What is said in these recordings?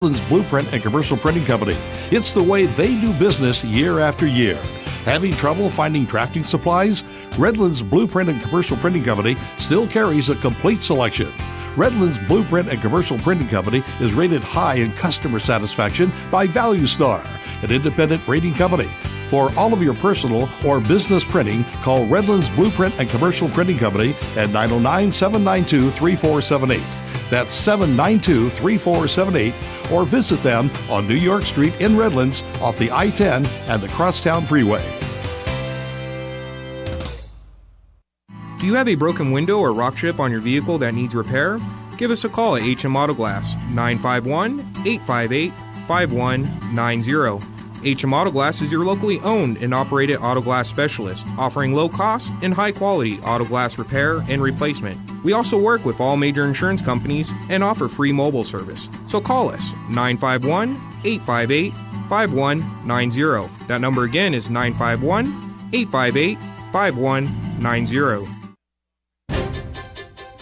Redlands Blueprint and Commercial Printing Company. It's the way they do business year after year. Having trouble finding drafting supplies? Redlands Blueprint and Commercial Printing Company still carries a complete selection. Redlands Blueprint and Commercial Printing Company is rated high in customer satisfaction by Value Star, an independent rating company. For all of your personal or business printing, call Redlands Blueprint and Commercial Printing Company at 909-792-3478. That's 792-3478, or visit them on New York Street in Redlands off the I-10 and the Crosstown Freeway. Do you have a broken window or rock chip on your vehicle that needs repair? Give us a call at HM Auto Glass, 951-858-5190. HM Auto Glass is your locally owned and operated auto glass specialist, offering low cost and high quality auto glass repair and replacement. We also work with all major insurance companies and offer free mobile service. So call us, 951-858-5190. That number again is 951-858-5190.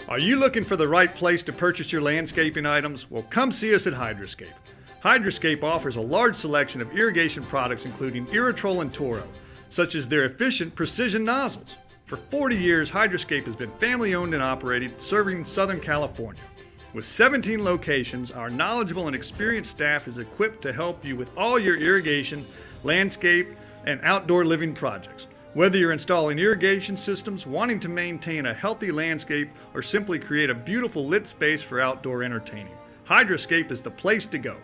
Are you looking for the right place to purchase your landscaping items? Well, come see us at Hydroscape. Hydroscape offers a large selection of irrigation products including Irritrol and Toro, such as their efficient precision nozzles. For 40 years, Hydroscape has been family-owned and operated, serving Southern California. With 17 locations, our knowledgeable and experienced staff is equipped to help you with all your irrigation, landscape, and outdoor living projects. Whether you're installing irrigation systems, wanting to maintain a healthy landscape, or simply create a beautiful lit space for outdoor entertaining, Hydroscape is the place to go.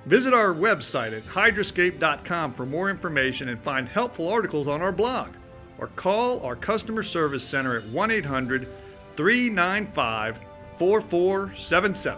Visit our website at hydroscape.com for more information and find helpful articles on our blog. Or call our customer service center at 1-800-395-4477.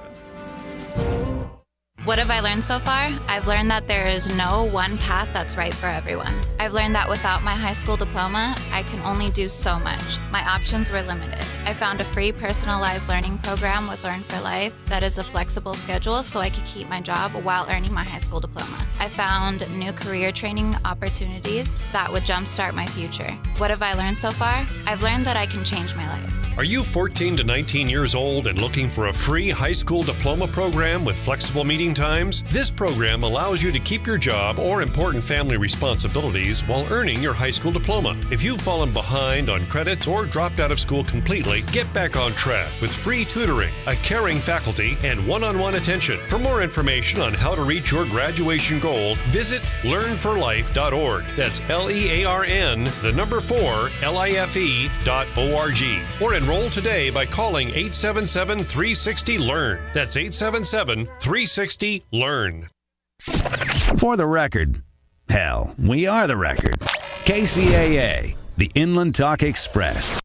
What have I learned so far? I've learned that there is no one path that's right for everyone. I've learned that without my high school diploma, I can only do so much. My options were limited. I found a free personalized learning program with Learn for Life that is a flexible schedule so I could keep my job while earning my high school diploma. I found new career training opportunities that would jumpstart my future. What have I learned so far? I've learned that I can change my life. Are you 14 to 19 years old and looking for a free high school diploma program with flexible meeting times? This program allows you to keep your job or important family responsibilities while earning your high school diploma. If you've fallen behind on credits or dropped out of school completely, get back on track with free tutoring, a caring faculty, and one-on-one attention. For more information on how to reach your graduation goal, visit learnforlife.org. That's LEARN, the number 4, LIFE.org. Or enroll today by calling 877-360-LEARN. That's 877-360-LEARN. For the record, hell, we are the record. KCAA, the Inland Talk Express.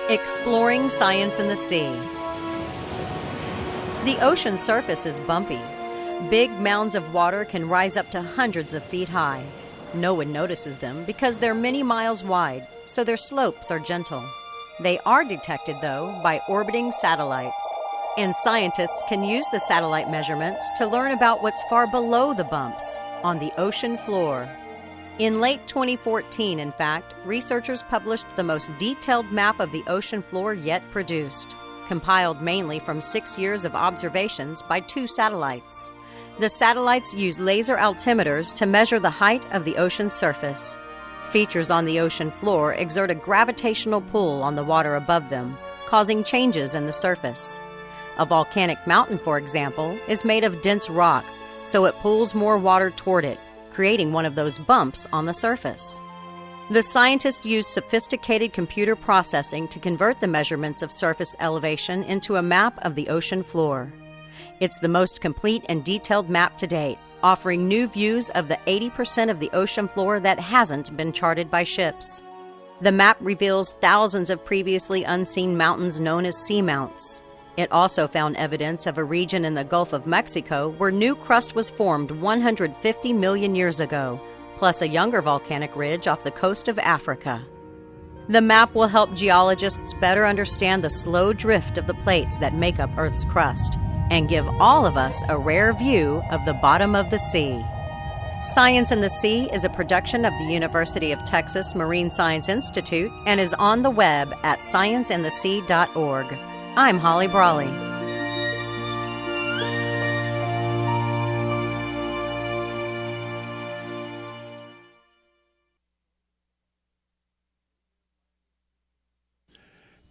Exploring science in the sea. The ocean surface is bumpy. Big mounds of water can rise up to hundreds of feet high. No one notices them because they're many miles wide, so their slopes are gentle. They are detected, though, by orbiting satellites. And scientists can use the satellite measurements to learn about what's far below the bumps, on the ocean floor. In late 2014, in fact, researchers published the most detailed map of the ocean floor yet produced, compiled mainly from 6 years of observations by 2 satellites. The satellites use laser altimeters to measure the height of the ocean surface. Features on the ocean floor exert a gravitational pull on the water above them, causing changes in the surface. A volcanic mountain, for example, is made of dense rock, so it pulls more water toward it, creating one of those bumps on the surface. The scientists used sophisticated computer processing to convert the measurements of surface elevation into a map of the ocean floor. It's the most complete and detailed map to date, offering new views of the 80% of the ocean floor that hasn't been charted by ships. The map reveals thousands of previously unseen mountains known as seamounts. It also found evidence of a region in the Gulf of Mexico where new crust was formed 150 million years ago, plus a younger volcanic ridge off the coast of Africa. The map will help geologists better understand the slow drift of the plates that make up Earth's crust, and give all of us a rare view of the bottom of the sea. Science in the Sea is a production of the University of Texas Marine Science Institute and is on the web at scienceinthesea.org. I'm Holly Brawley.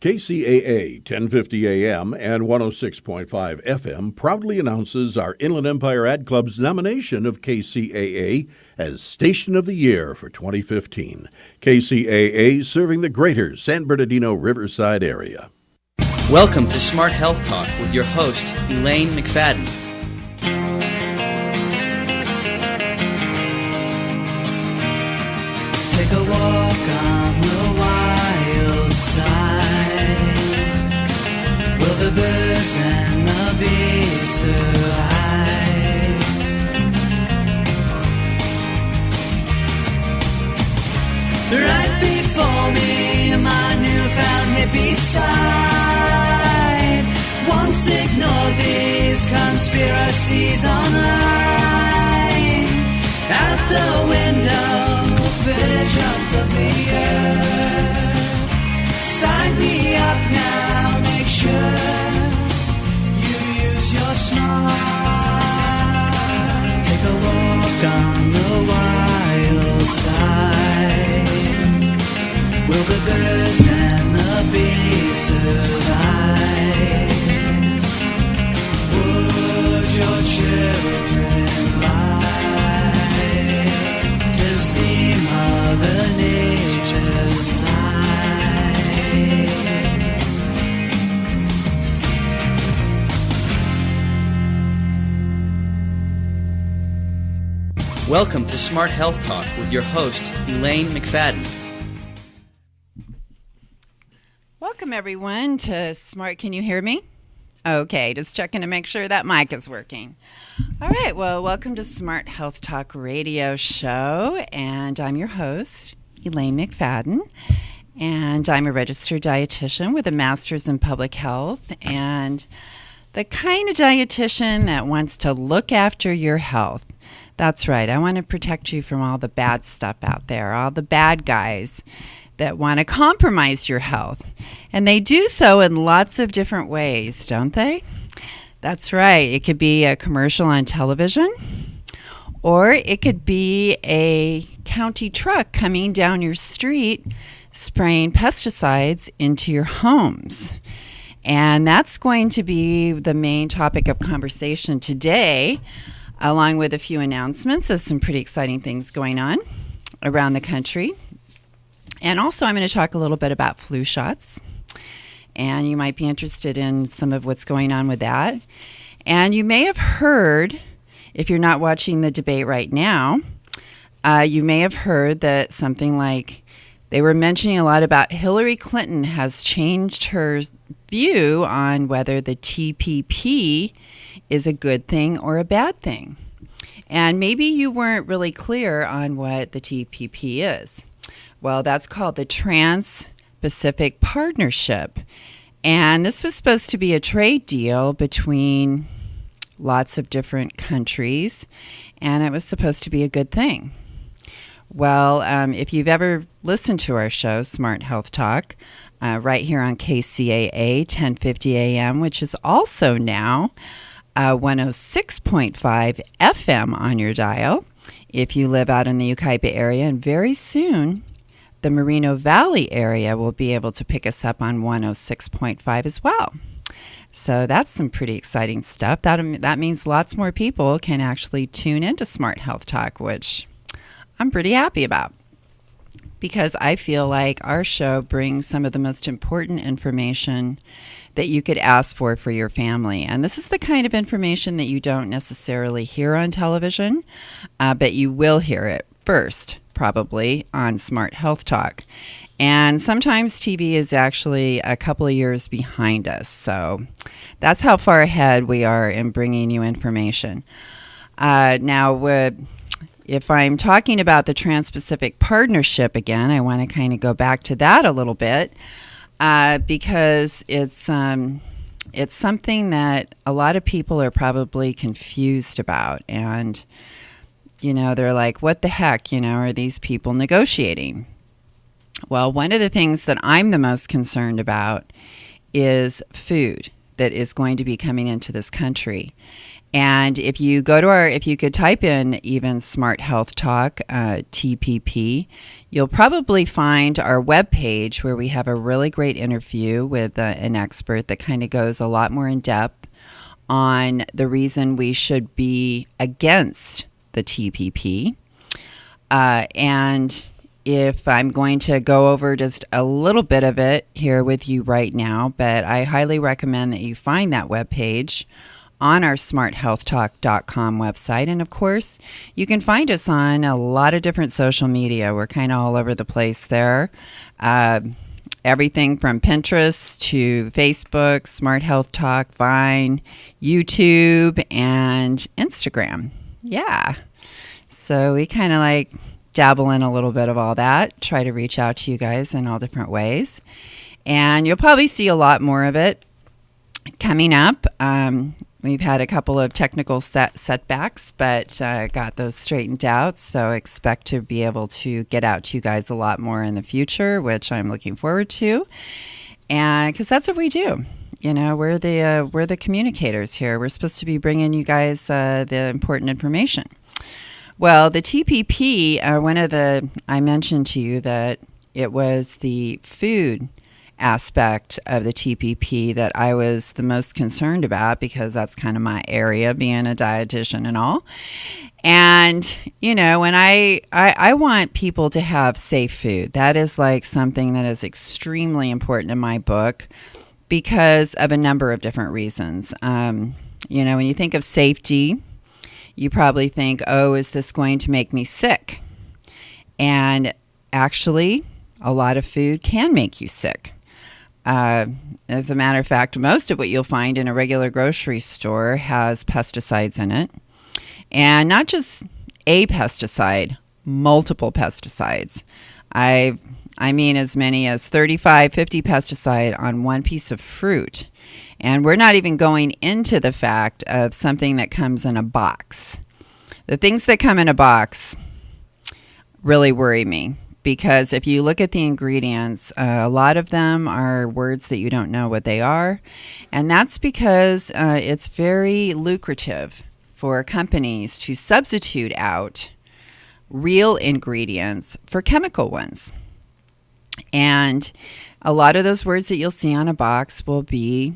KCAA 1050 AM and 106.5 FM proudly announces our Inland Empire Ad Club's nomination of KCAA as Station of the Year for 2015. KCAA serving the greater San Bernardino Riverside area. Welcome to Smart Health Talk with your host, Elaine McFadden. Take a walk on the wild side. Will the birds and the bees survive? Right before me, my newfound hippie side. Once ignored these conspiracies online. Out the window, visions of the earth. Sign me up now, make sure you use your smart. Take a walk on the wild side. Will the birds and the bees survive? Would your children lie to see Mother Nature's side? Welcome to Smart Health Talk with your host, Elaine McFadden. Welcome, everyone, to Smart. Can you hear me? Okay, just checking to make sure that mic is working. All right, well, welcome to Smart Health Talk radio show, and I'm your host, Elaine McFadden, and I'm a registered dietitian with a master's in public health, and the kind of dietitian that wants to look after your health. That's right, I want to protect you from all the bad stuff out there, all the bad guys that want to compromise your health. And they do so in lots of different ways, don't they? That's right. It could be a commercial on television, or it could be a county truck coming down your street spraying pesticides into your homes. And that's going to be the main topic of conversation today, along with a few announcements of some pretty exciting things going on around the country. And also, I'm going to talk a little bit about flu shots, and you might be interested in some of what's going on with that. And you may have heard, if you're not watching the debate right now, you may have heard that something like they were mentioning a lot about Hillary Clinton has changed her view on whether the TPP is a good thing or a bad thing. And maybe you weren't really clear on what the TPP is. Well, that's called the Trans-Pacific Partnership. And this was supposed to be a trade deal between lots of different countries, and it was supposed to be a good thing. Well, if you've ever listened to our show, Smart Health Talk, right here on KCAA 1050 AM, which is also now 106.5 FM on your dial, if you live out in the Yucaipa area, and very soon the Moreno Valley area will be able to pick us up on 106.5 as well. So that's some pretty exciting stuff. That means lots more people can actually tune into Smart Health Talk, which I'm pretty happy about, because I feel like our show brings some of the most important information that you could ask for your family. And this is the kind of information that you don't necessarily hear on television, but you will hear it first, probably, on Smart Health Talk. And sometimes TV is actually a couple of years behind us. So that's how far ahead we are in bringing you information. Now, if I'm talking about the Trans-Pacific Partnership again, I want to kind of go back to that a little bit, because it's something that a lot of people are probably confused about. And, you know, they're like, what the heck, you know, are these people negotiating? Well, one of the things that I'm the most concerned about is food that is going to be coming into this country. And if you go to if you could type in even Smart Health Talk, TPP, you'll probably find our webpage where we have a really great interview with an expert that kind of goes a lot more in depth on the reason we should be against the TPP. And if I'm going to go over just a little bit of it here with you right now, but I highly recommend that you find that webpage on our smarthealthtalk.com website. And of course, you can find us on a lot of different social media. We're kind of all over the place there. Everything from Pinterest to Facebook, Smart Health Talk, Vine, YouTube, and Instagram. Yeah. So we kind of like dabble in a little bit of all that, try to reach out to you guys in all different ways. And you'll probably see a lot more of it coming up. We've had a couple of technical setbacks, but got those straightened out. So expect to be able to get out to you guys a lot more in the future, which I'm looking forward to. And because that's what we do. You know, we're the communicators here. We're supposed to be bringing you guys the important information. Well, the TPP, I mentioned to you that it was the food aspect of the TPP that I was the most concerned about, because that's kind of my area, being a dietitian and all. And, you know, when I want people to have safe food. That is like something that is extremely important in my book because of a number of different reasons. You know, when you think of safety, you probably think, oh, is this going to make me sick? And actually, a lot of food can make you sick. As a matter of fact, most of what you'll find in a regular grocery store has pesticides in it. And not just a pesticide, multiple pesticides. I mean as many as 35, 50 pesticide on one piece of fruit. And we're not even going into the fact of something that comes in a box. The things that come in a box really worry me. Because if you look at the ingredients, a lot of them are words that you don't know what they are. And that's because it's very lucrative for companies to substitute out real ingredients for chemical ones. And a lot of those words that you'll see on a box will be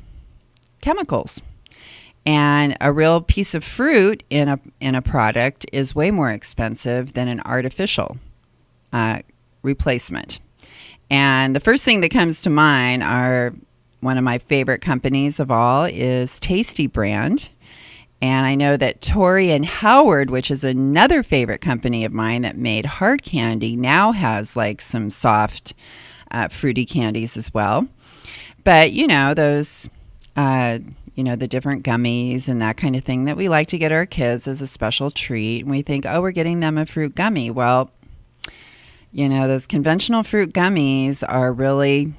chemicals. And a real piece of fruit in a product is way more expensive than an artificial replacement. And the first thing that comes to mind are one of my favorite companies of all is Tasty Brand. And I know that Tori and Howard, which is another favorite company of mine that made hard candy, now has like some soft fruity candies as well. But, you know, those, the different gummies and that kind of thing that we like to get our kids as a special treat. And we think, oh, we're getting them a fruit gummy. Well, you know, those conventional fruit gummies are really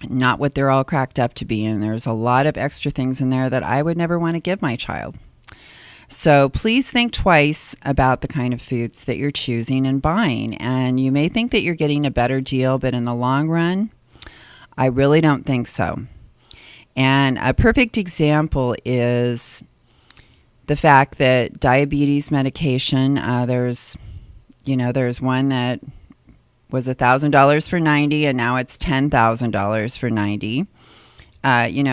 not what they're all cracked up to be. And there's a lot of extra things in there that I would never want to give my child. So please think twice about the kind of foods that you're choosing and buying. And you may think that you're getting a better deal, but in the long run, I really don't think so. And a perfect example is the fact that diabetes medication, there's one that was $1,000 for 90, and now it's $10,000 for 90.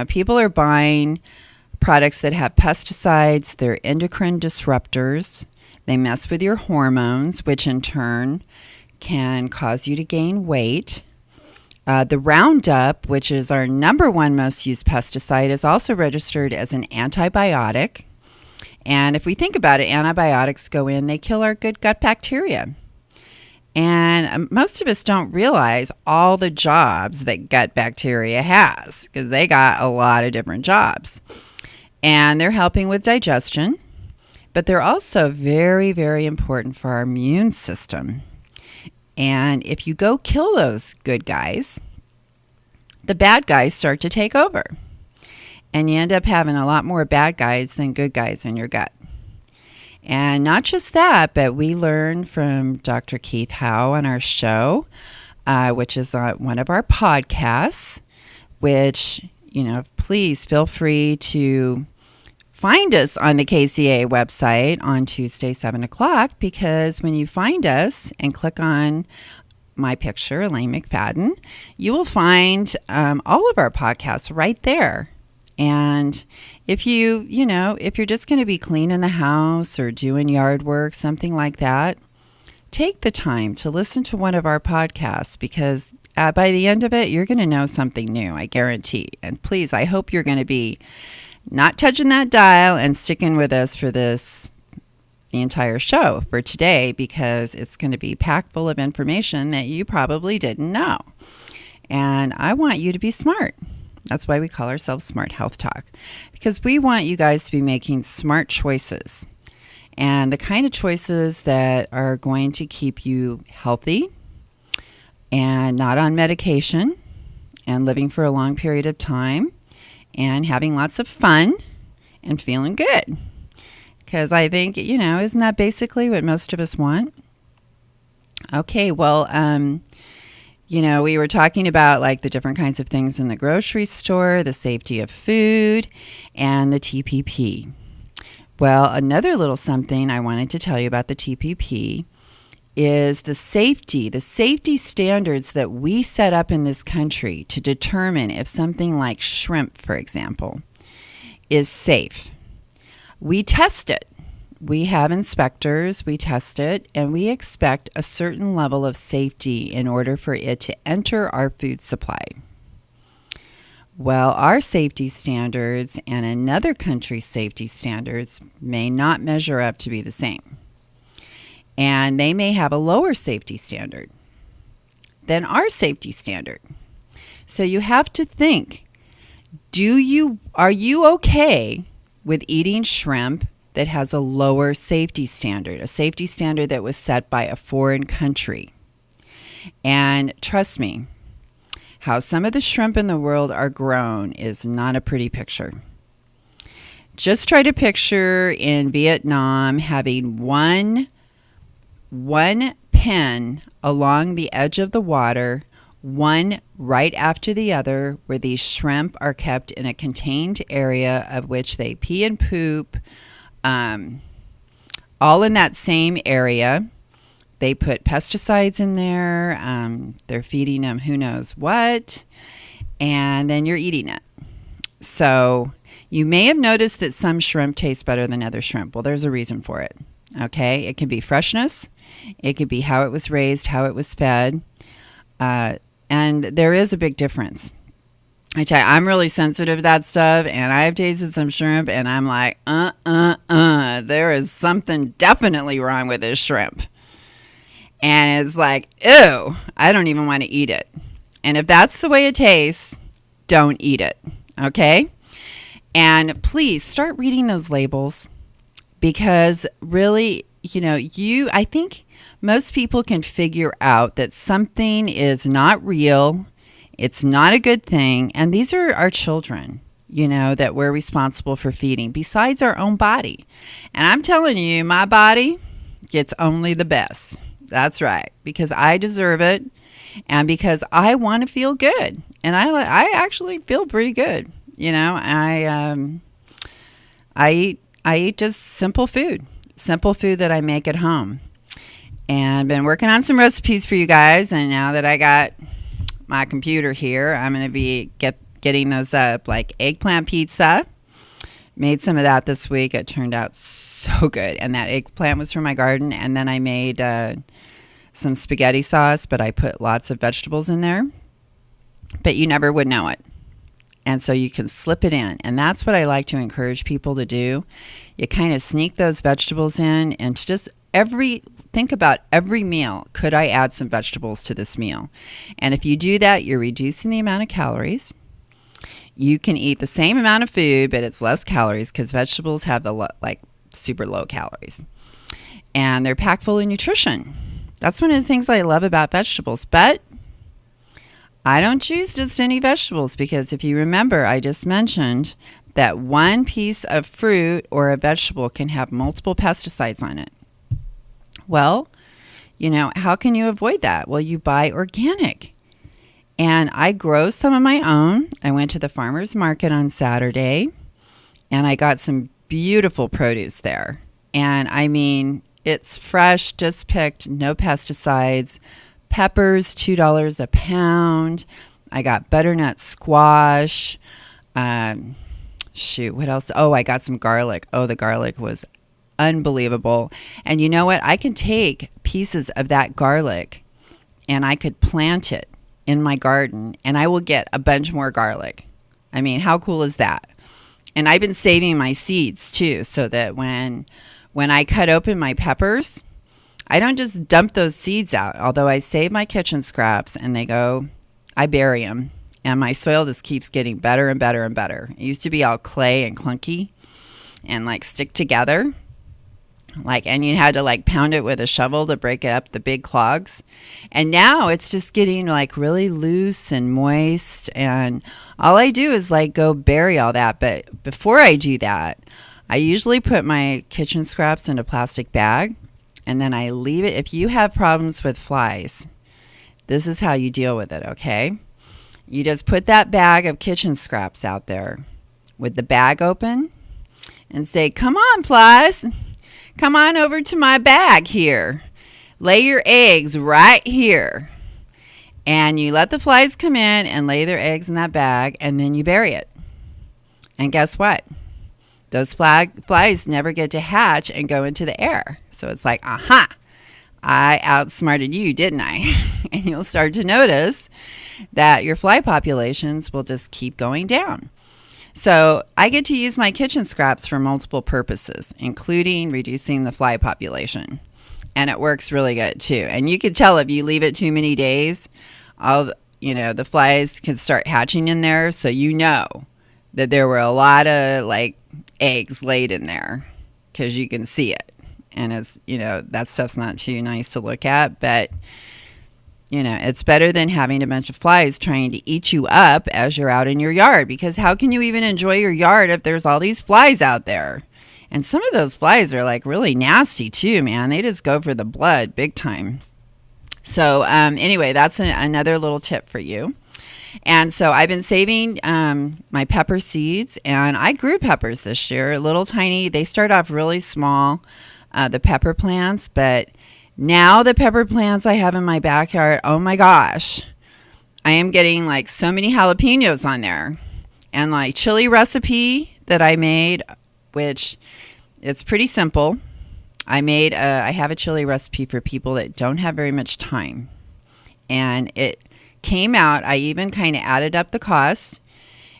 People are buying products that have pesticides. They're endocrine disruptors. They mess with your hormones, which in turn can cause you to gain weight. The Roundup, which is our number one most used pesticide, is also registered as an antibiotic. And if we think about it, antibiotics go in, they kill our good gut bacteria. And most of us don't realize all the jobs that gut bacteria has, because they got a lot of different jobs. And they're helping with digestion, but they're also very, very important for our immune system. And if you go kill those good guys, the bad guys start to take over. And you end up having a lot more bad guys than good guys in your gut. And not just that, but we learned from Dr. Keith Howe on our show, which is one of our podcasts, which please feel free to find us on the KCAA website on Tuesday, 7 o'clock, because when you find us and click on my picture, Elaine McFadden, you will find all of our podcasts right there. And if if you're just going to be cleaning the house or doing yard work, something like that, take the time to listen to one of our podcasts, because by the end of it, you're going to know something new, I guarantee. And please, I hope you're going to be not touching that dial and sticking with us for the entire show for today, because it's going to be packed full of information that you probably didn't know. And I want you to be smart. That's why we call ourselves Smart Health Talk, because we want you guys to be making smart choices, and the kind of choices that are going to keep you healthy and not on medication and living for a long period of time and having lots of fun and feeling good. Because I think, isn't that basically what most of us want? Okay, well, we were talking about like the different kinds of things in the grocery store, the safety of food, and the TPP. Well, another little something I wanted to tell you about the TPP is the safety standards that we set up in this country to determine if something like shrimp, for example, is safe. We test it. We have inspectors, we test it, and we expect a certain level of safety in order for it to enter our food supply. Well, our safety standards and another country's safety standards may not measure up to be the same. And they may have a lower safety standard than our safety standard. So you have to think, are you okay with eating shrimp that has a lower safety standard, a safety standard that was set by a foreign country? And trust me, how some of the shrimp in the world are grown is not a pretty picture. Just try to picture in Vietnam having one pen along the edge of the water, one right after the other, where these shrimp are kept in a contained area of which they pee and poop, all in that same area. They put pesticides in there. They're feeding them who knows what, and then you're eating it. So you may have noticed that some shrimp taste better than other shrimp. Well, there's a reason for it. Okay, it can be freshness. It could be how it was raised, how it was fed, and there is a big difference. I tell you, I'm really sensitive to that stuff, and I've tasted some shrimp, and I'm like, there is something definitely wrong with this shrimp. And it's like, ew, I don't even want to eat it. And if that's the way it tastes, don't eat it, okay? And please start reading those labels, because really, I think most people can figure out that something is not real. It's not a good thing. And these are our children, that we're responsible for feeding, besides our own body. And I'm telling you, my body gets only the best. That's right. Because I deserve it. And because I want to feel good. And I actually feel pretty good. I eat just simple food that I make at home. And been working on some recipes for you guys. And now that I got my computer here, I'm going to be getting those up, like eggplant pizza. Made some of that this week. It turned out so good. And that eggplant was from my garden. And then I made some spaghetti sauce, but I put lots of vegetables in there. But you never would know it. And so you can slip it in. And that's what I like to encourage people to do. You kind of sneak those vegetables in, and to just think about every meal. Could I add some vegetables to this meal? And if you do that, you're reducing the amount of calories. You can eat the same amount of food, but it's less calories, because vegetables have super low calories. And they're packed full of nutrition. That's one of the things I love about vegetables. But I don't choose just any vegetables, because if you remember, I just mentioned that one piece of fruit or a vegetable can have multiple pesticides on it. Well, how can you avoid that? Well, you buy organic. And I grow some of my own. I went to the farmer's market on Saturday, and I got some beautiful produce there. And I mean, it's fresh, just picked, no pesticides. Peppers, $2 a pound. I got butternut squash. What else? Oh, I got some garlic. Oh, the garlic was unbelievable. And you know what? I can take pieces of that garlic and I could plant it in my garden and I will get a bunch more garlic. I mean, how cool is that? And I've been saving my seeds too, so that when I cut open my peppers, I don't just dump those seeds out. Although I save my kitchen scraps and I bury them. And my soil just keeps getting better and better and better. It used to be all clay and clunky and like stick together. And you had to like pound it with a shovel to break it up, the big clogs. And now it's just getting like really loose and moist. And all I do is like go bury all that. But before I do that, I usually put my kitchen scraps in a plastic bag and then I leave it. If you have problems with flies, this is how you deal with it, okay? You just put that bag of kitchen scraps out there with the bag open and say, "Come on, flies. Come on over to my bag here. Lay your eggs right here." And you let the flies come in and lay their eggs in that bag, and then you bury it. And guess what? Those flies never get to hatch and go into the air. So it's like, aha, I outsmarted you, didn't I? And you'll start to notice that your fly populations will just keep going down. So I get to use my kitchen scraps for multiple purposes, including reducing the fly population. And it works really good too. And you can tell if you leave it too many days, the flies can start hatching in there. So you know that there were a lot of like eggs laid in there because you can see it. And it's, that stuff's not too nice to look at, but it's better than having a bunch of flies trying to eat you up as you're out in your yard, because how can you even enjoy your yard if there's all these flies out there? And some of those flies are like really nasty too, man. They just go for the blood big time. So anyway, that's another little tip for you. And so I've been saving my pepper seeds, and I grew peppers this year, little tiny. They start off really small, the pepper plants, but now the pepper plants I have in my backyard, oh my gosh, I am getting like so many jalapenos on there. And like chili recipe that I made, which it's pretty simple. I have a chili recipe for people that don't have very much time. And it came out, I even kind of added up the cost.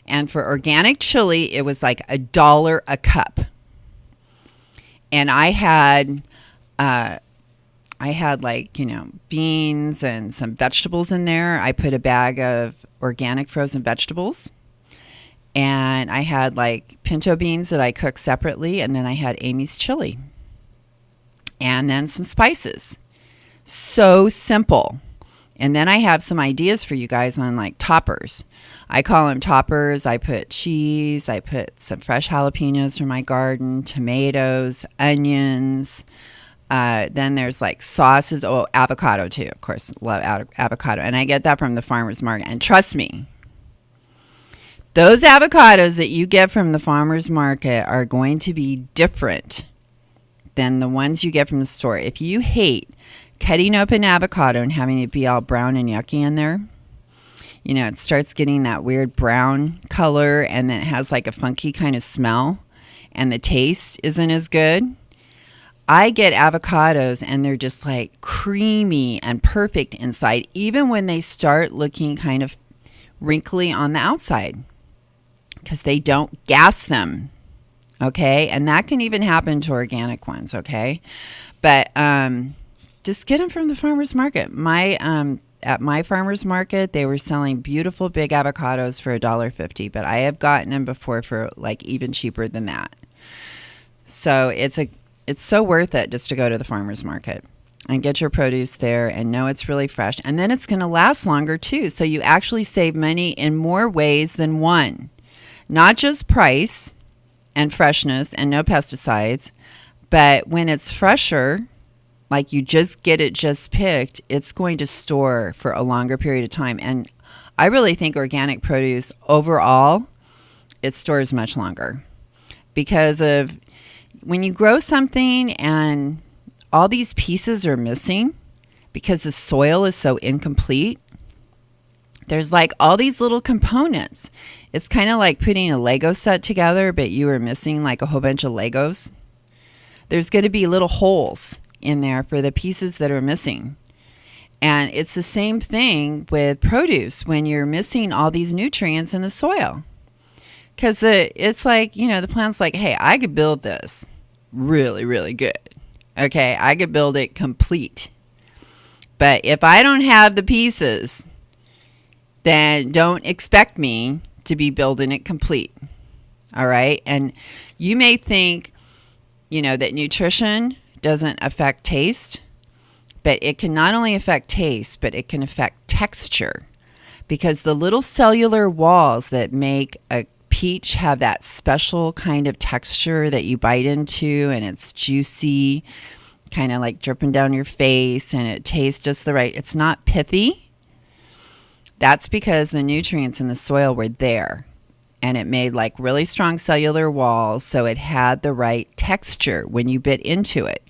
And for organic chili, it was like $1 a cup. And I had like, beans and some vegetables in there. I put a bag of organic frozen vegetables. And I had like pinto beans that I cooked separately. And then I had Amy's chili. And then some spices. So simple. And then I have some ideas for you guys on like toppers. I call them toppers. I put cheese. I put some fresh jalapenos from my garden, tomatoes, onions. Then there's like sauces. Oh, avocado too. Of course, love avocado. And I get that from the farmer's market. And trust me, those avocados that you get from the farmer's market are going to be different than the ones you get from the store. If you hate cutting open avocado and having it be all brown and yucky in there, it starts getting that weird brown color, and then it has like a funky kind of smell, and the taste isn't as good. I get avocados and they're just like creamy and perfect inside, even when they start looking kind of wrinkly on the outside, because they don't gas them. Okay. And that can even happen to organic ones. Okay. But just get them from the farmer's market. At my farmer's market, they were selling beautiful big avocados for $1.50, but I have gotten them before for like even cheaper than that. So it's so worth it just to go to the farmer's market and get your produce there and know it's really fresh. And then it's going to last longer too. So you actually save money in more ways than one. Not just price and freshness and no pesticides, but when it's fresher, like you just get it just picked, it's going to store for a longer period of time. And I really think organic produce overall, it stores much longer because of when you grow something and all these pieces are missing because the soil is so incomplete. There's like all these little components. It's kind of like putting a Lego set together, but you are missing like a whole bunch of Legos. There's going to be little holes in there for the pieces that are missing. And it's the same thing with produce when you're missing all these nutrients in the soil. Because it's like, you know, the plant's like, hey, I could build this really, really good. Okay, I could build it complete. But if I don't have the pieces, then don't expect me to be building it complete. All right? And you may think, you know, that nutrition doesn't affect taste, but it can not only affect taste, but it can affect texture. Because the little cellular walls that make a peach have that special kind of texture that you bite into, and it's juicy, kind of like dripping down your face, and it tastes just the right. It's not pithy. That's because the nutrients in the soil were there, and it made like really strong cellular walls, so it had the right texture when you bit into it.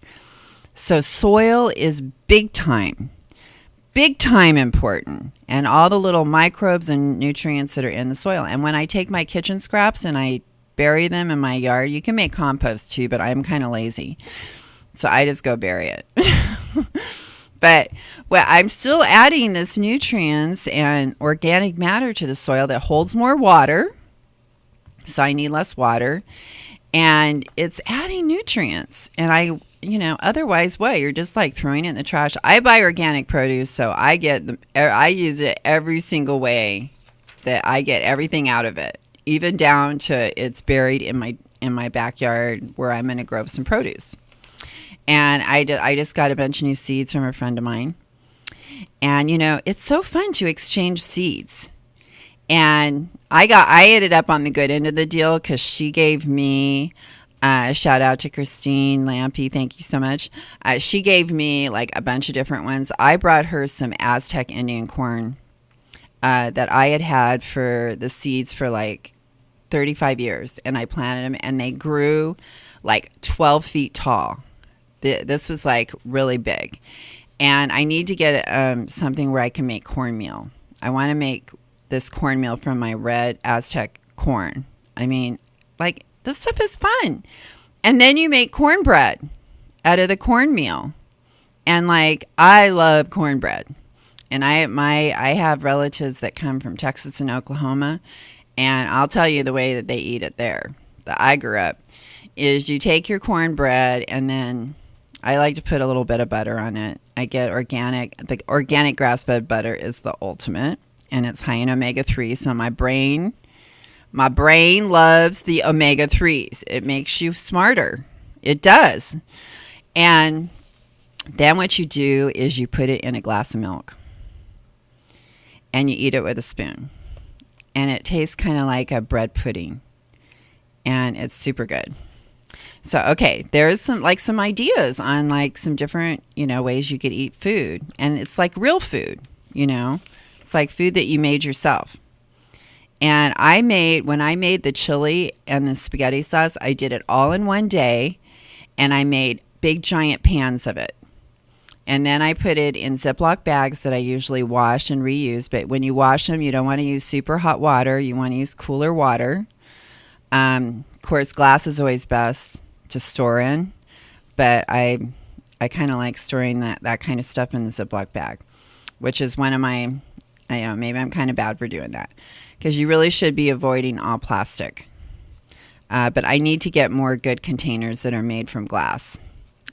So soil is big time important, and all the little microbes and nutrients that are in the soil. And when I take my kitchen scraps and I bury them in my yard, you can make compost too, but I'm kind of lazy. So I just go bury it. But I'm still adding this nutrients and organic matter to the soil that holds more water. So I need less water. And it's adding nutrients. And otherwise what? You're just like throwing it in the trash. I buy organic produce, so I use it every single way that I get everything out of it, even down to it's buried in my backyard where I'm going to grow some produce. And I just got a bunch of new seeds from a friend of mine. And, you know, it's so fun to exchange seeds. And I ended up on the good end of the deal because she gave me, shout out to Christine Lampy, thank you so much. She gave me like a bunch of different ones. I brought her some Aztec Indian corn that I had for the seeds for like 35 years. And I planted them, and they grew like 12 feet tall. This was like really big. And I need to get something where I can make cornmeal. I want to make this cornmeal from my red Aztec corn. I mean, like, this stuff is fun. And then you make cornbread out of the cornmeal. And like, I love cornbread. And I have relatives that come from Texas and Oklahoma. And I'll tell you the way that they eat it there, that I grew up, is you take your cornbread, and then I like to put a little bit of butter on it. I get organic. The organic grass-fed butter is the ultimate, and it's high in omega-3. So my brain loves the omega-3s. It makes you smarter. It does. And then what you do is you put it in a glass of milk, and you eat it with a spoon. And it tastes kind of like a bread pudding, and it's super good. So, okay, there's some ideas on like some different, ways you could eat food. And it's like real food, It's like food that you made yourself. And when I made the chili and the spaghetti sauce, I did it all in one day, and I made big giant pans of it. And then I put it in Ziploc bags that I usually wash and reuse. But when you wash them, you don't want to use super hot water. You want to use cooler water. Of course, glass is always best to store in, but I kind of like storing that kind of stuff in the Ziploc bag, which is one of my, maybe I'm kind of bad for doing that, because you really should be avoiding all plastic. But I need to get more good containers that are made from glass,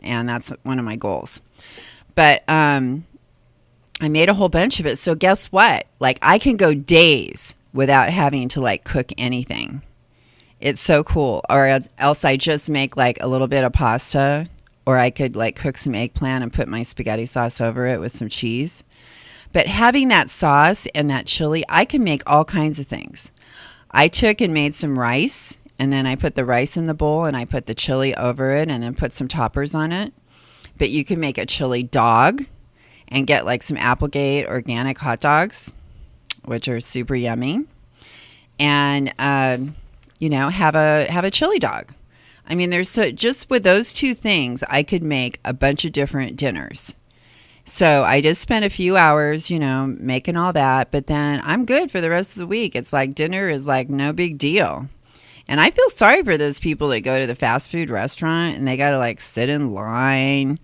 and that's one of my goals. But I made a whole bunch of it, so guess what? Like, I can go days without having to like cook anything. It's so cool. Or else I just make like a little bit of pasta, or I could like cook some eggplant and put my spaghetti sauce over it with some cheese. But having that sauce and that chili, I can make all kinds of things. I took and made some rice, and then I put the rice in the bowl, and I put the chili over it, and then put some toppers on it. But you can make a chili dog and get like some Applegate organic hot dogs, which are super yummy, and have a chili dog. I mean, just with those two things, I could make a bunch of different dinners. So I just spent a few hours, making all that, but then I'm good for the rest of the week. It's like dinner is like no big deal. And I feel sorry for those people that go to the fast food restaurant and they got to like sit in line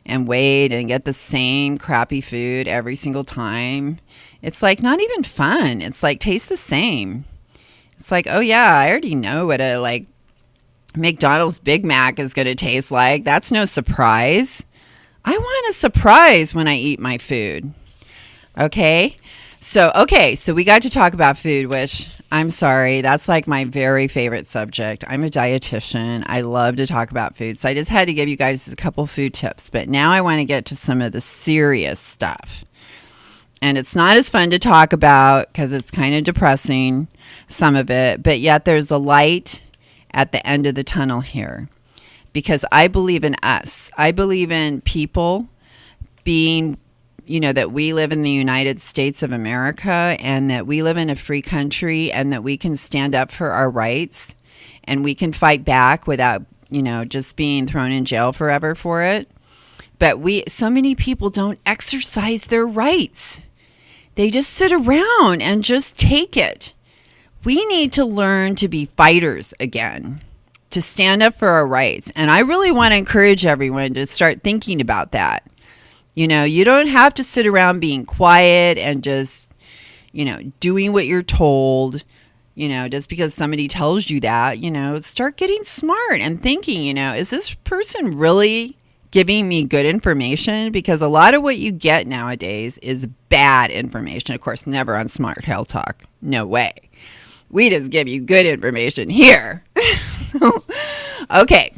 and wait and get the same crappy food every single time. It's like not even fun. It's like tastes the same. It's like, oh yeah, I already know what a like McDonald's Big Mac is going to taste like. That's no surprise. I want a surprise when I eat my food. Okay? So we got to talk about food, which I'm sorry, that's like my very favorite subject. I'm a dietitian. I love to talk about food. So I just had to give you guys a couple food tips. But now I want to get to some of the serious stuff. And it's not as fun to talk about because it's kind of depressing, some of it. But yet there's a light at the end of the tunnel here. Because I believe in us. I believe in people being, that we live in the United States of America and that we live in a free country and that we can stand up for our rights and we can fight back without, just being thrown in jail forever for it. But so many people don't exercise their rights. They just sit around and just take it. We need to learn to be fighters again, to stand up for our rights. And I really want to encourage everyone to start thinking about that. You don't have to sit around being quiet and just, doing what you're told, just because somebody tells you that, start getting smart and thinking, is this person really giving me good information? Because a lot of what you get nowadays is bad information. Of course, never on Smart Health Talk. No way. We just give you good information here. Okay.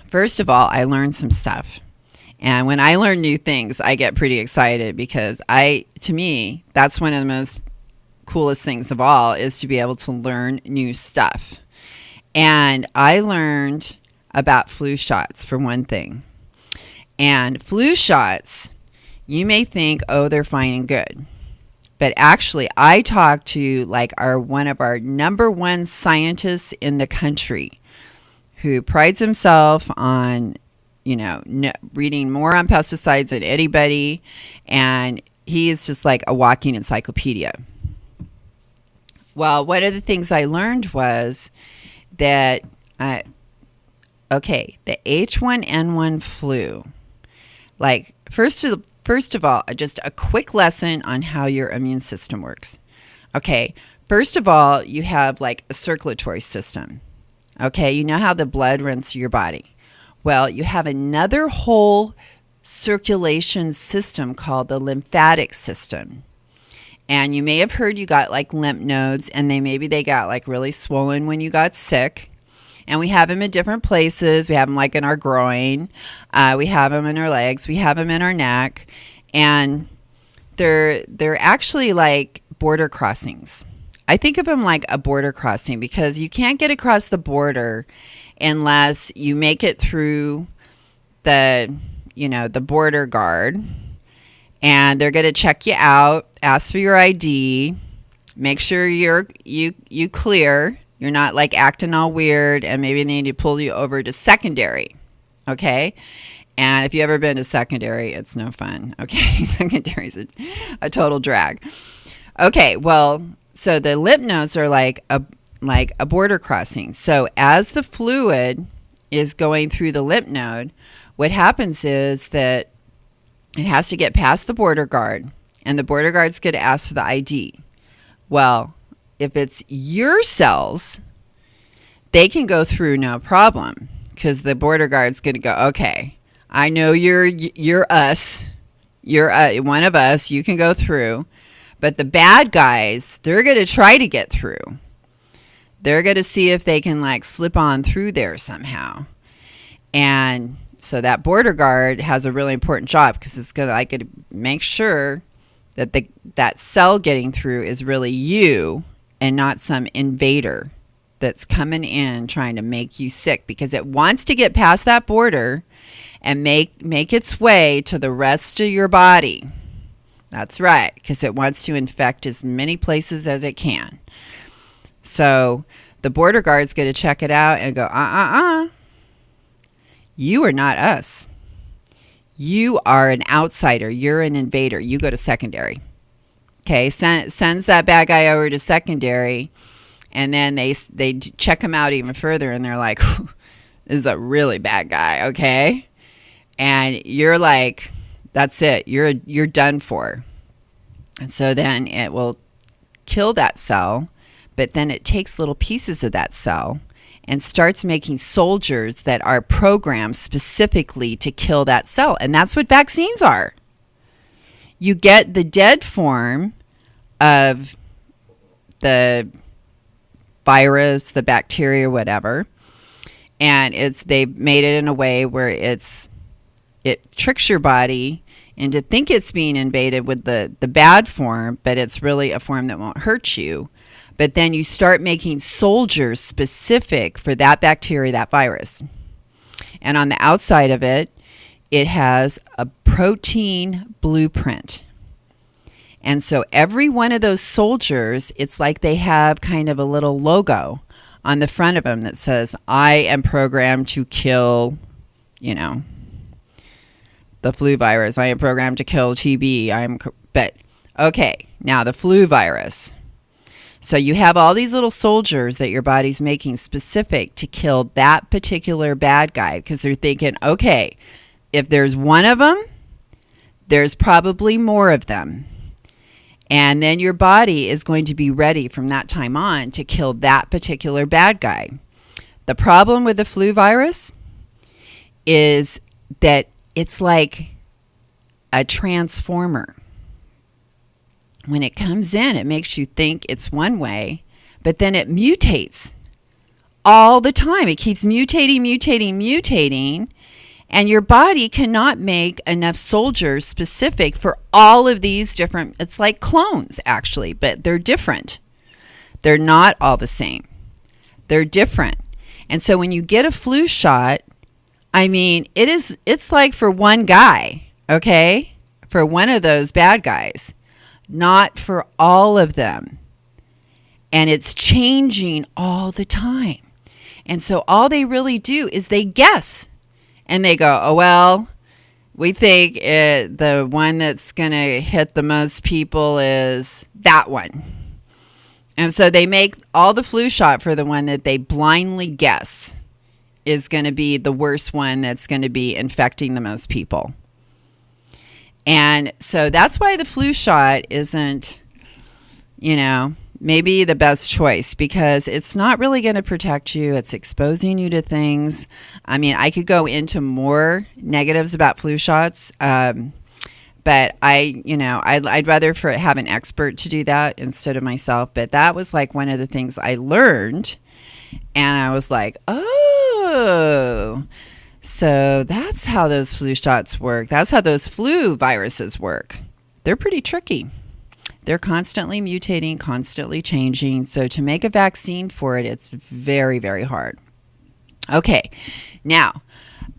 First of all, I learned some stuff. And when I learn new things, I get pretty excited because to me, that's one of the most coolest things of all is to be able to learn new stuff. And I learned about flu shots for one thing. And flu shots, you may think, oh, they're fine and good. But actually, I talked to like one of our number one scientists in the country who prides himself on, reading more on pesticides than anybody. And he is just like a walking encyclopedia. Well, one of the things I learned was that, the H1N1 flu, like First of all, just a quick lesson on how your immune system works. Okay, first of all, you have like a circulatory system. Okay, you know how the blood runs through your body. Well, you have another whole circulation system called the lymphatic system. And you may have heard you got like lymph nodes and maybe they got like really swollen when you got sick. And we have them in different places. We have them like in our groin. We have them in our legs. We have them in our neck. And they're actually like border crossings. I think of them like a border crossing because you can't get across the border unless you make it through the border guard. And they're going to check you out, ask for your ID, make sure you clear. You're not like acting all weird and maybe they need to pull you over to secondary. Okay. And if you've ever been to secondary, it's no fun. Okay. Secondary is a total drag. Okay. Well, so the lymph nodes are like a border crossing. So as the fluid is going through the lymph node, what happens is that it has to get past the border guard and the border guard's going to ask for the ID. Well, if it's your cells, they can go through no problem because the border guard's going to go, okay, I know you're us. You're one of us. You can go through. But the bad guys, they're going to try to get through. They're going to see if they can like slip on through there somehow. And so that border guard has a really important job because it's going to make sure that that cell getting through is really you and not some invader that's coming in trying to make you sick because it wants to get past that border and make its way to the rest of your body. That's right, because it wants to infect as many places as it can. So the border guard's going to check it out and go, you are not us. You are an outsider. You're an invader. You go to secondary. Okay, sends that bad guy over to secondary, and then they check him out even further, and they're like, this is a really bad guy, okay? And you're like, that's it. You're done for. And so then it will kill that cell, but then it takes little pieces of that cell and starts making soldiers that are programmed specifically to kill that cell. And that's what vaccines are. You get the dead form of the virus, the bacteria, whatever, and they've made it in a way where it tricks your body into think it's being invaded with the bad form, but it's really a form that won't hurt you. But then you start making soldiers specific for that bacteria, that virus. And on the outside of it, it has a protein blueprint. And so every one of those soldiers, it's like they have kind of a little logo on the front of them that says, I am programmed to kill, the flu virus. I am programmed to kill TB. But okay, now the flu virus. So you have all these little soldiers that your body's making specific to kill that particular bad guy, because they're thinking, okay, if there's one of them, there's probably more of them. And then your body is going to be ready from that time on to kill that particular bad guy. The problem with the flu virus is that it's like a transformer. When it comes in, it makes you think it's one way, but then it mutates all the time. It keeps mutating. And your body cannot make enough soldiers specific for all of these different, it's like clones actually, but they're different. They're not all the same. They're different. And so when you get a flu shot, it's like for one guy, okay? For one of those bad guys, not for all of them. And it's changing all the time. And so all they really do is they guess. And they go, oh, well, we think the one that's going to hit the most people is that one. And so they make all the flu shot for the one that they blindly guess is going to be the worst one that's going to be infecting the most people. And so that's why the flu shot isn't, maybe the best choice, because it's not really going to protect you. It's exposing you to things. I could go into more negatives about flu shots, but I'd rather have an expert to do that instead of myself. But that was like one of the things I learned, and I was like, oh, so that's how those flu shots work. That's how those flu viruses work. They're pretty tricky. They're constantly mutating, constantly changing. So to make a vaccine for it, it's very, very hard. Okay. Now,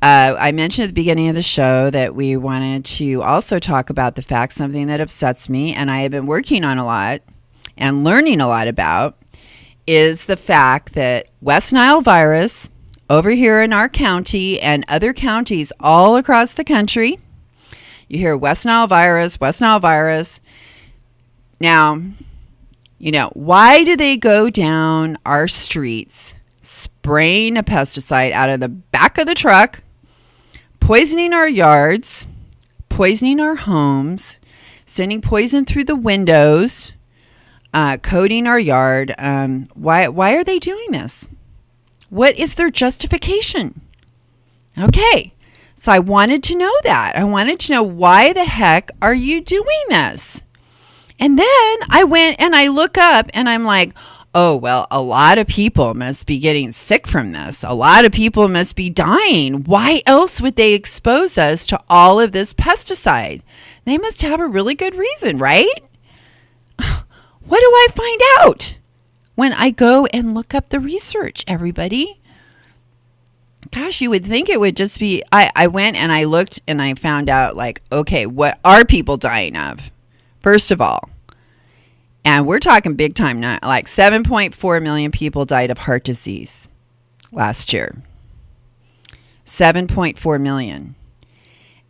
I mentioned at the beginning of the show that we wanted to also talk about the fact, something that upsets me and I have been working on a lot and learning a lot about, is the fact that West Nile virus over here in our county and other counties all across the country, you hear West Nile virus, West Nile virus. Now, why do they go down our streets spraying a pesticide out of the back of the truck, poisoning our yards, poisoning our homes, sending poison through the windows, coating our yard? Why are they doing this? What is their justification? Okay, so I wanted to know that. I wanted to know, why the heck are you doing this? And then I went and I look up and I'm like, oh, well, a lot of people must be getting sick from this. A lot of people must be dying. Why else would they expose us to all of this pesticide? They must have a really good reason, right? What do I find out when I go and look up the research, everybody? Gosh, you would think it would just be, I went and I looked and I found out, like, okay, what are people dying of? First of all, and we're talking big time now, like 7.4 million people died of heart disease last year. 7.4 million.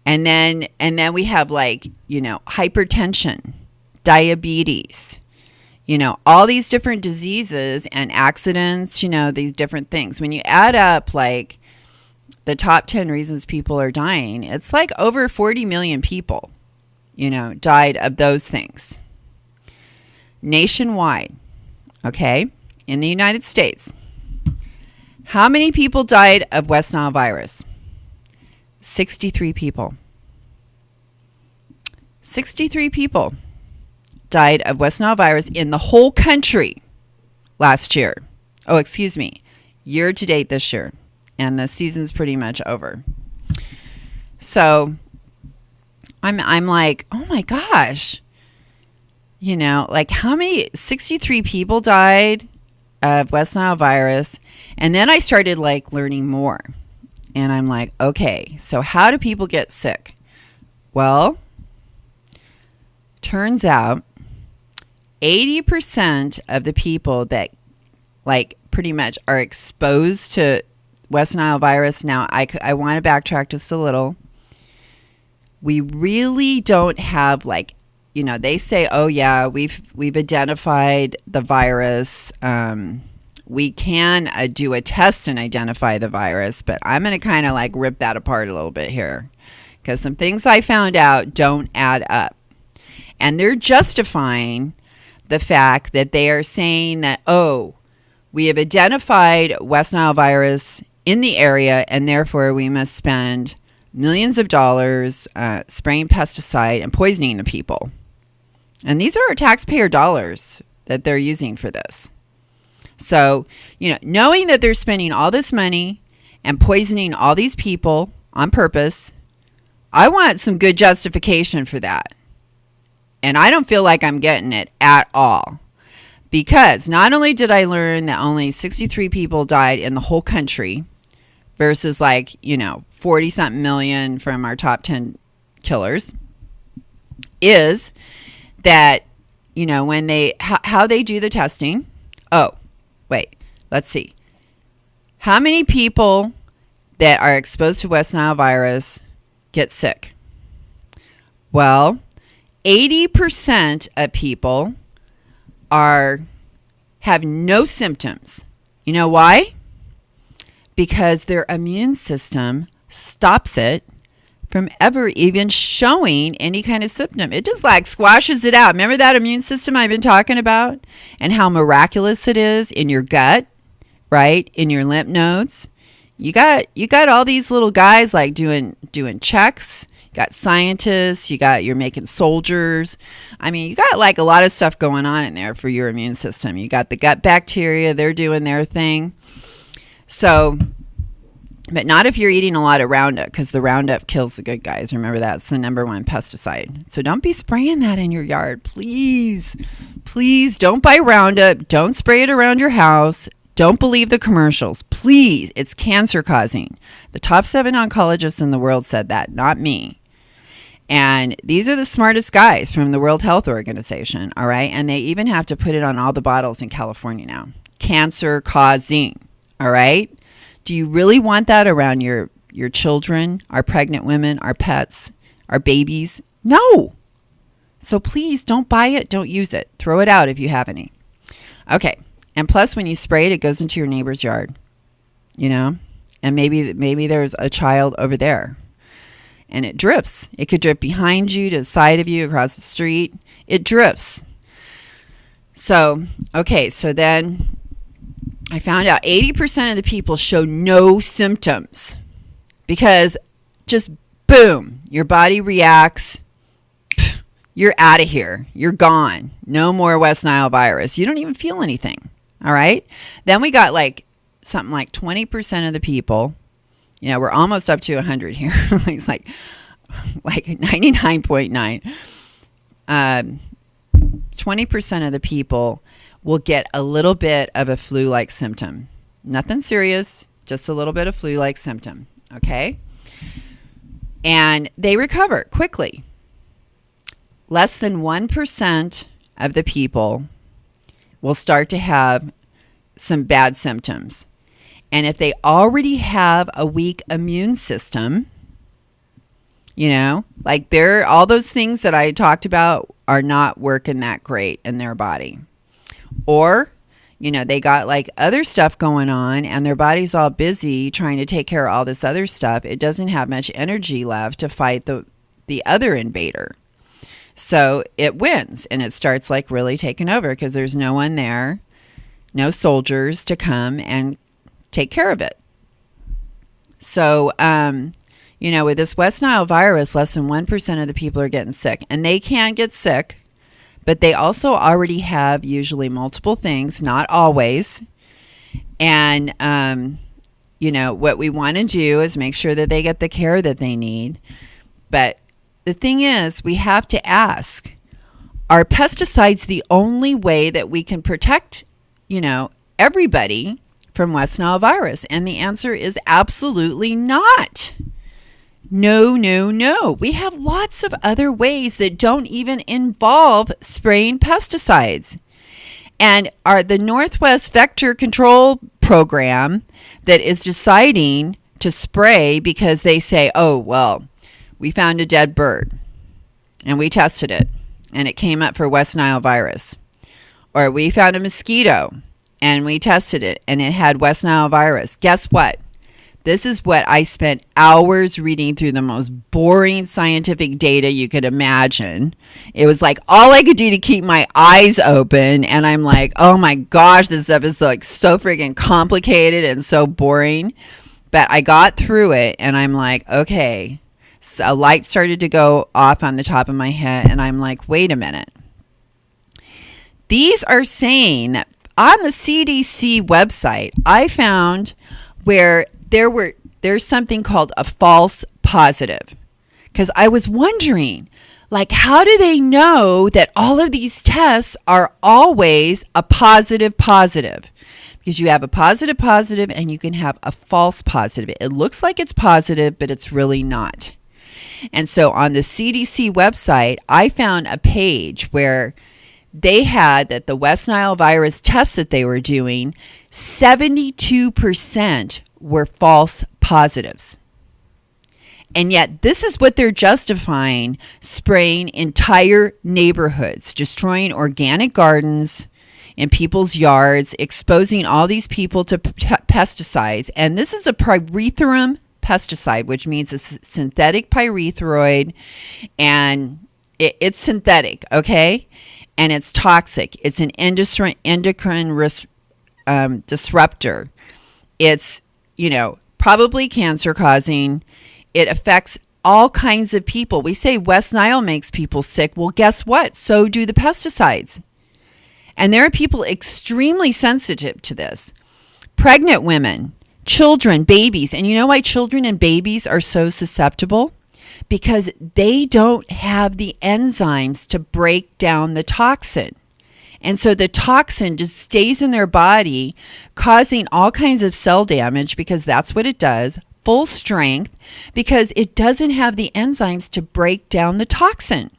And then we have like, hypertension, diabetes, all these different diseases and accidents, these different things. When you add up like the top 10 reasons people are dying, it's like over 40 million people, died of those things. Nationwide, okay, in the United States, how many people died of West Nile virus? 63 people. 63 people died of West Nile virus in the whole country last year. Oh, excuse me, year to date this year. And the season's pretty much over. So I'm like, oh my gosh. Like how many, 63 people died of West Nile virus. And then I started like learning more. And I'm like, okay, so how do people get sick? Well, turns out 80% of the people that like pretty much are exposed to West Nile virus. Now, I want to backtrack just a little. We really don't have like, they say, oh yeah, we've identified the virus. We can do a test and identify the virus, but I'm going to kind of like rip that apart a little bit here because some things I found out don't add up. And they're justifying the fact that they are saying that, oh, we have identified West Nile virus in the area, and therefore we must spend millions of dollars spraying pesticide and poisoning the people. And these are taxpayer dollars that they're using for this. So, knowing that they're spending all this money and poisoning all these people on purpose, I want some good justification for that. And I don't feel like I'm getting it at all. Because not only did I learn that only 63 people died in the whole country versus 40-something million from our top 10 killers, is that, when how they do the testing. Oh, wait, let's see. How many people that are exposed to West Nile virus get sick? Well, 80% of people have no symptoms. You know why? Because their immune system stops it from ever even showing any kind of symptom. It just like squashes it out. Remember that immune system I've been talking about and how miraculous it is in your gut, right? In your lymph nodes. You got all these little guys like doing checks. You got scientists, you're making soldiers. I mean, you got like a lot of stuff going on in there for your immune system. You got the gut bacteria, they're doing their thing. So, but not if you're eating a lot of Roundup, because the Roundup kills the good guys. Remember, that's the number one pesticide. So don't be spraying that in your yard. Please, please don't buy Roundup. Don't spray it around your house. Don't believe the commercials. Please, it's cancer causing. The top 7 oncologists in the world said that, not me. And these are the smartest guys from the World Health Organization, all right? And they even have to put it on all the bottles in California now. Cancer causing, all right? Do you really want that around your children, our pregnant women, our pets, our babies? No. So please don't buy it. Don't use it. Throw it out if you have any. Okay. And plus, when you spray it, it goes into your neighbor's yard, and maybe there's a child over there. And it drifts. It could drift behind you, to the side of you, across the street. It drifts. So, okay, so then I found out 80% of the people show no symptoms because just boom, your body reacts. You're out of here. You're gone. No more West Nile virus. You don't even feel anything. All right. Then we got like something like 20% of the people. We're almost up to 100 here. It's like 99.9. 20% of the people will get a little bit of a flu-like symptom. Nothing serious, just a little bit of flu-like symptom. Okay. And they recover quickly. less than 1% of the people will start to have some bad symptoms. And if they already have a weak immune system, like all those things that I talked about are not working that great in their body. Or, they got like other stuff going on and their body's all busy trying to take care of all this other stuff. It doesn't have much energy left to fight the other invader. So it wins and it starts like really taking over because there's no one there, no soldiers to come and take care of it. So, with this West Nile virus, less than 1% of the people are getting sick. And they can get sick, but they also already have usually multiple things, not always. And, what we want to do is make sure that they get the care that they need. But the thing is, we have to ask, are pesticides the only way that we can protect, everybody from West Nile virus? And the answer is absolutely not. No, no, no. We have lots of other ways that don't even involve spraying pesticides. And the Northwest Vector Control Program that is deciding to spray because they say, oh, well, we found a dead bird and we tested it and it came up for West Nile virus. Or we found a mosquito and we tested it and it had West Nile virus. Guess what? This is what I spent hours reading through, the most boring scientific data you could imagine. It was like all I could do to keep my eyes open. And I'm like, oh my gosh, this stuff is like so freaking complicated and so boring. But I got through it and I'm like, okay. So a light started to go off on the top of my head. And I'm like, wait a minute. These are saying that on the CDC website, I found where there's something called a false positive. Because I was wondering, like, how do they know that all of these tests are always a positive? Because you have a positive and you can have a false positive. It looks like it's positive, but it's really not. And so on the CDC website, I found a page where they had that the West Nile virus tests that they were doing, 72% were false positives. And yet this is what they're justifying: spraying entire neighborhoods, destroying organic gardens in people's yards, exposing all these people to pesticides. And this is a pyrethrum pesticide, which means it's synthetic pyrethroid, and it's synthetic, okay? And it's toxic. It's an endocrine disruptor. It's, probably cancer causing. It affects all kinds of people. We say West Nile makes people sick. Well, guess what? So do the pesticides. And there are people extremely sensitive to this. Pregnant women, children, babies. And you know why children and babies are so susceptible? Because they don't have the enzymes to break down the toxin. And so the toxin just stays in their body, causing all kinds of cell damage, because that's what it does, full strength, because it doesn't have the enzymes to break down the toxin.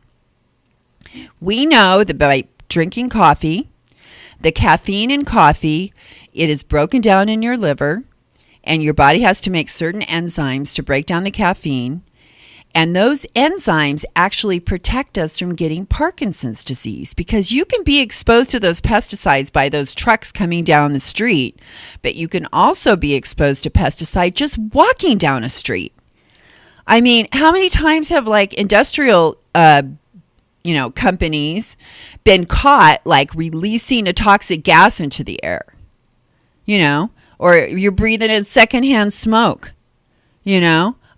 We know that by drinking coffee, the caffeine in coffee, it is broken down in your liver, and your body has to make certain enzymes to break down the caffeine. And those enzymes actually protect us from getting Parkinson's disease, because you can be exposed to those pesticides by those trucks coming down the street, but you can also be exposed to pesticide just walking down a street. I mean, how many times have like industrial, companies been caught like releasing a toxic gas into the air, or you're breathing in secondhand smoke,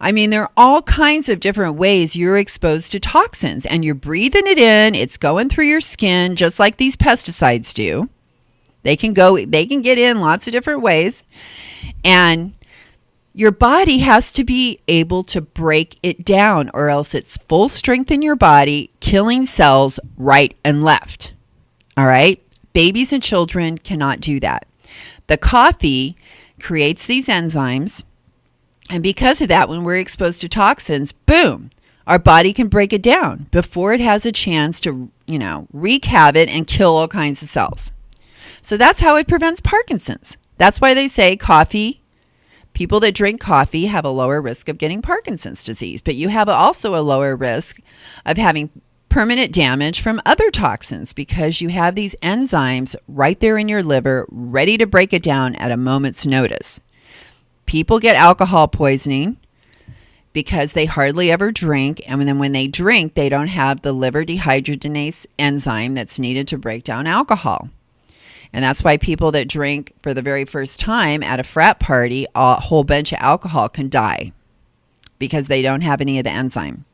I mean, there are all kinds of different ways you're exposed to toxins, and you're breathing it in. It's going through your skin, just like these pesticides do. They can get in lots of different ways. And your body has to be able to break it down, or else it's full strength in your body, killing cells right and left. All right? Babies and children cannot do that. The coffee creates these enzymes. And because of that, when we're exposed to toxins, boom, our body can break it down before it has a chance to, wreak havoc and kill all kinds of cells. So that's how it prevents Parkinson's. That's why they say people that drink coffee have a lower risk of getting Parkinson's disease, but you have also a lower risk of having permanent damage from other toxins because you have these enzymes right there in your liver ready to break it down at a moment's notice. People get alcohol poisoning because they hardly ever drink, and then when they drink, they don't have the liver dehydrogenase enzyme that's needed to break down alcohol. And that's why people that drink for the very first time at a frat party, a whole bunch of alcohol, can die because they don't have any of the enzyme.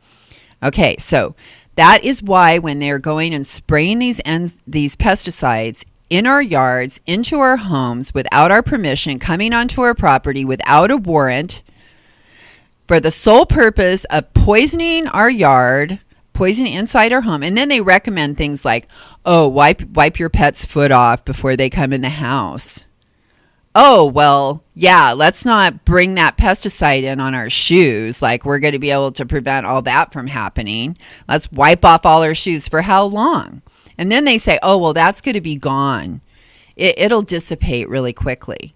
Okay, so that is why when they're going and spraying these pesticides in our yards, into our homes, without our permission, coming onto our property without a warrant, for the sole purpose of poisoning our yard, poisoning inside our home. And then they recommend things like, wipe your pet's foot off before they come in the house. Oh, well, yeah, let's not bring that pesticide in on our shoes. Like, we're going to be able to prevent all that from happening. Let's wipe off all our shoes. For how long? And then they say, that's going to be gone. It'll dissipate really quickly.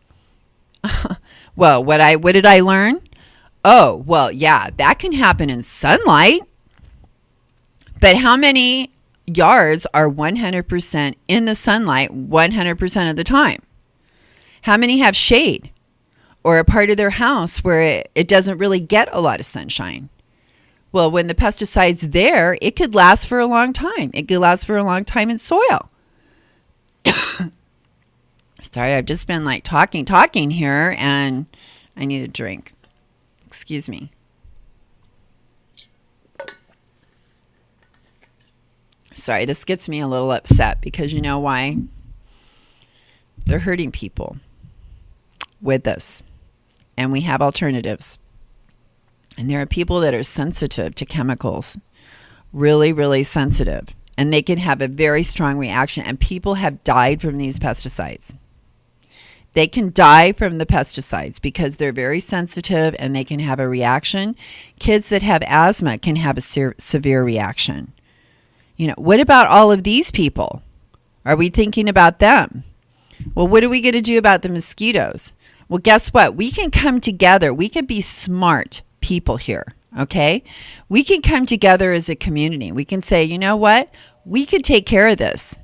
Well, what did I learn? That can happen in sunlight. But how many yards are 100% in the sunlight 100% of the time? How many have shade or a part of their house where it doesn't really get a lot of sunshine? Well, when the pesticide's there, it could last for a long time. It could last for a long time in soil. Sorry, I've just been like talking here, and I need a drink. Excuse me. Sorry, this gets me a little upset because you know why? They're hurting people with this. And we have alternatives. And there are people that are sensitive to chemicals. Really, really sensitive. And they can have a very strong reaction. And people have died from these pesticides. They can die from the pesticides because they're very sensitive and they can have a reaction. Kids that have asthma can have a severe reaction. What about all of these people? Are we thinking about them? Well, what are we going to do about the mosquitoes? Well, guess what? We can come together. We can be smart people here, okay? We can come together as a community. We can say, you know what? We can take care of this.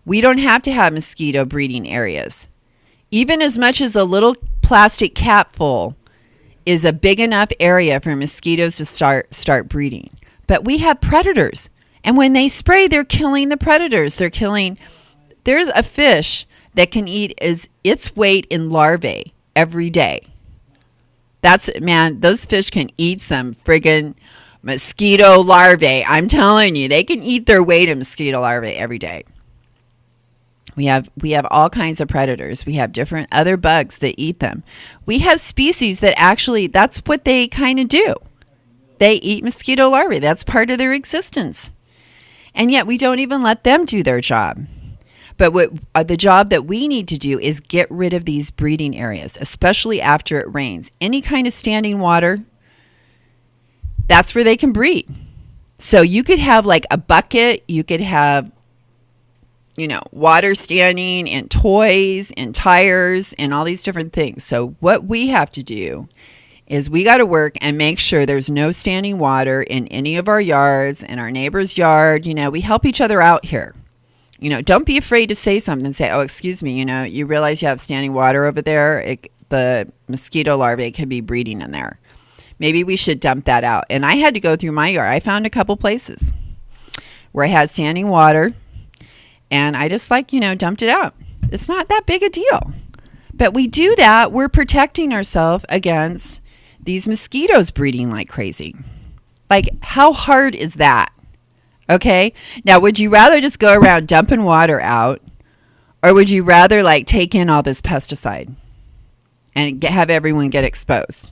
We don't have to have mosquito breeding areas. Even as much as a little plastic capful is a big enough area for mosquitoes to start breeding. But we have predators. And when they spray, they're killing the predators. There's a fish that can eat its weight in larvae every day. Those fish can eat some friggin' mosquito larvae. I'm telling you, they can eat their weight in mosquito larvae every day. We have all kinds of predators. We have different other bugs that eat them. We have species that actually, that's what they kind of do. They eat mosquito larvae. That's part of their existence. And yet we don't even let them do their job. But the job that we need to do is get rid of these breeding areas, especially after it rains. Any kind of standing water, that's where they can breed. So you could have like a bucket, you could have, water standing and toys and tires and all these different things. So what we have to do is we got to work and make sure there's no standing water in any of our yards, in our neighbor's yard. We help each other out here. Don't be afraid to say something and say, excuse me, you realize you have standing water over there. The mosquito larvae could be breeding in there. Maybe we should dump that out. And I had to go through my yard. I found a couple places where I had standing water and I just dumped it out. It's not that big a deal. But we do that. We're protecting ourselves against these mosquitoes breeding like crazy. Like, how hard is that? Okay. Now, would you rather just go around dumping water out, or would you rather take in all this pesticide and have everyone get exposed?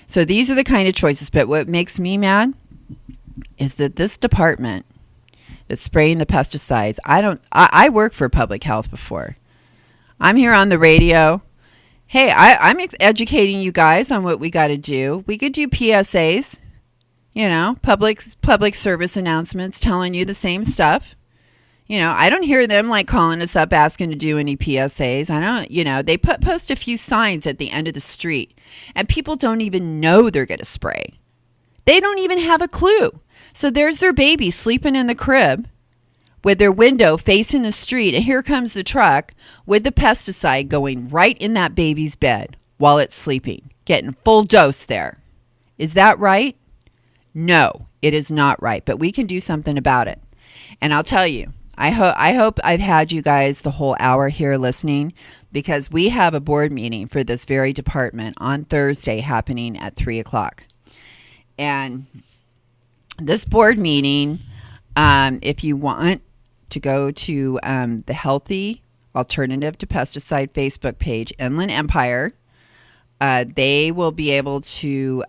So these are the kind of choices. But what makes me mad is that this department that's spraying the pesticides, I worked for public health before. I'm here on the radio. Hey, I'm educating you guys on what we got to do. We could do PSAs. public service announcements telling you the same stuff. I don't hear them like calling us up asking to do any PSAs. I don't, they post a few signs at the end of the street and people don't even know they're going to spray. They don't even have a clue. So there's their baby sleeping in the crib with their window facing the street. And here comes the truck with the pesticide going right in that baby's bed while it's sleeping, getting full dose there. Is that right? No, it is not right, but we can do something about it. And I'll tell you, I hope I've had you guys the whole hour here listening, because we have a board meeting for this very department on Thursday happening at 3:00. And this board meeting, if you want to go to the Healthy Alternative to Pesticide Facebook page, Inland Empire, they will be able to...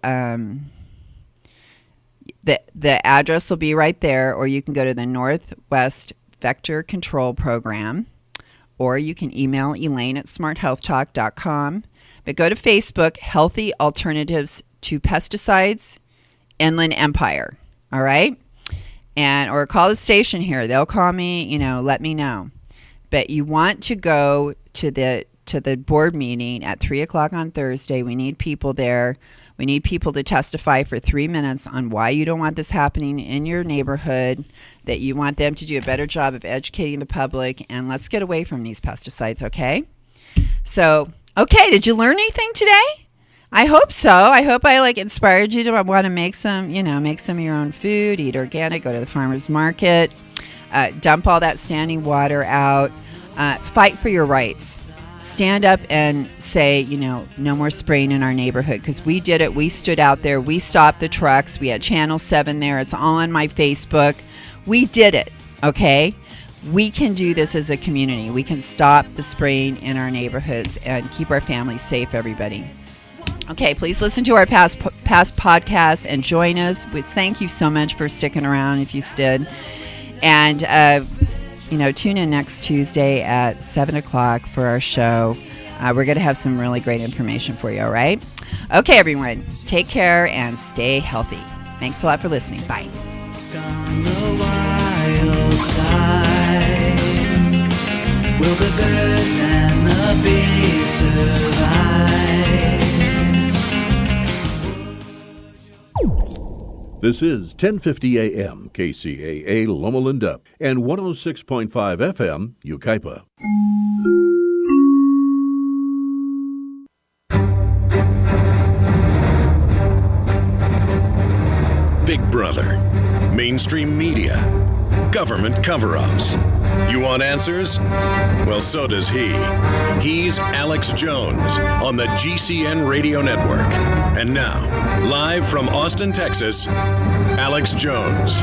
The address will be right there, or you can go to the Northwest Vector Control Program, or you can email Elaine at smarthealthtalk.com. But go to Facebook, Healthy Alternatives to Pesticides, Inland Empire. All right? Or call the station here. They'll call me, let me know. But you want to go to the board meeting at 3:00 on Thursday. We need people there. We need people to testify for 3 minutes on why you don't want this happening in your neighborhood, that you want them to do a better job of educating the public, and let's get away from these pesticides, okay? So, okay, did you learn anything today? I hope so. I hope I inspired you to want to make some of your own food, eat organic, go to the farmer's market, dump all that standing water out, fight for your rights. Stand up and say, no more spraying in our neighborhood, because we did it. We stood out there. We stopped the trucks. We had Channel 7 there. It's all on my Facebook. We did it, okay? We can do this as a community. We can stop the spraying in our neighborhoods and keep our families safe, everybody. Okay, please listen to our past podcasts and join us. Thank you so much for sticking around if you did. And, tune in next Tuesday at 7:00 for our show. We're going to have some really great information for you, all right? Okay, everyone. Take care and stay healthy. Thanks a lot for listening. Bye. On the wild side, will the birds and the bees survive? This is 1050 AM KCAA Loma Linda and 106.5 FM Yucaipa. Big Brother, mainstream media, government cover-ups. You want answers? Well, so does he. He's Alex Jones on the GCN Radio Network. And now, live from Austin, Texas, Alex Jones.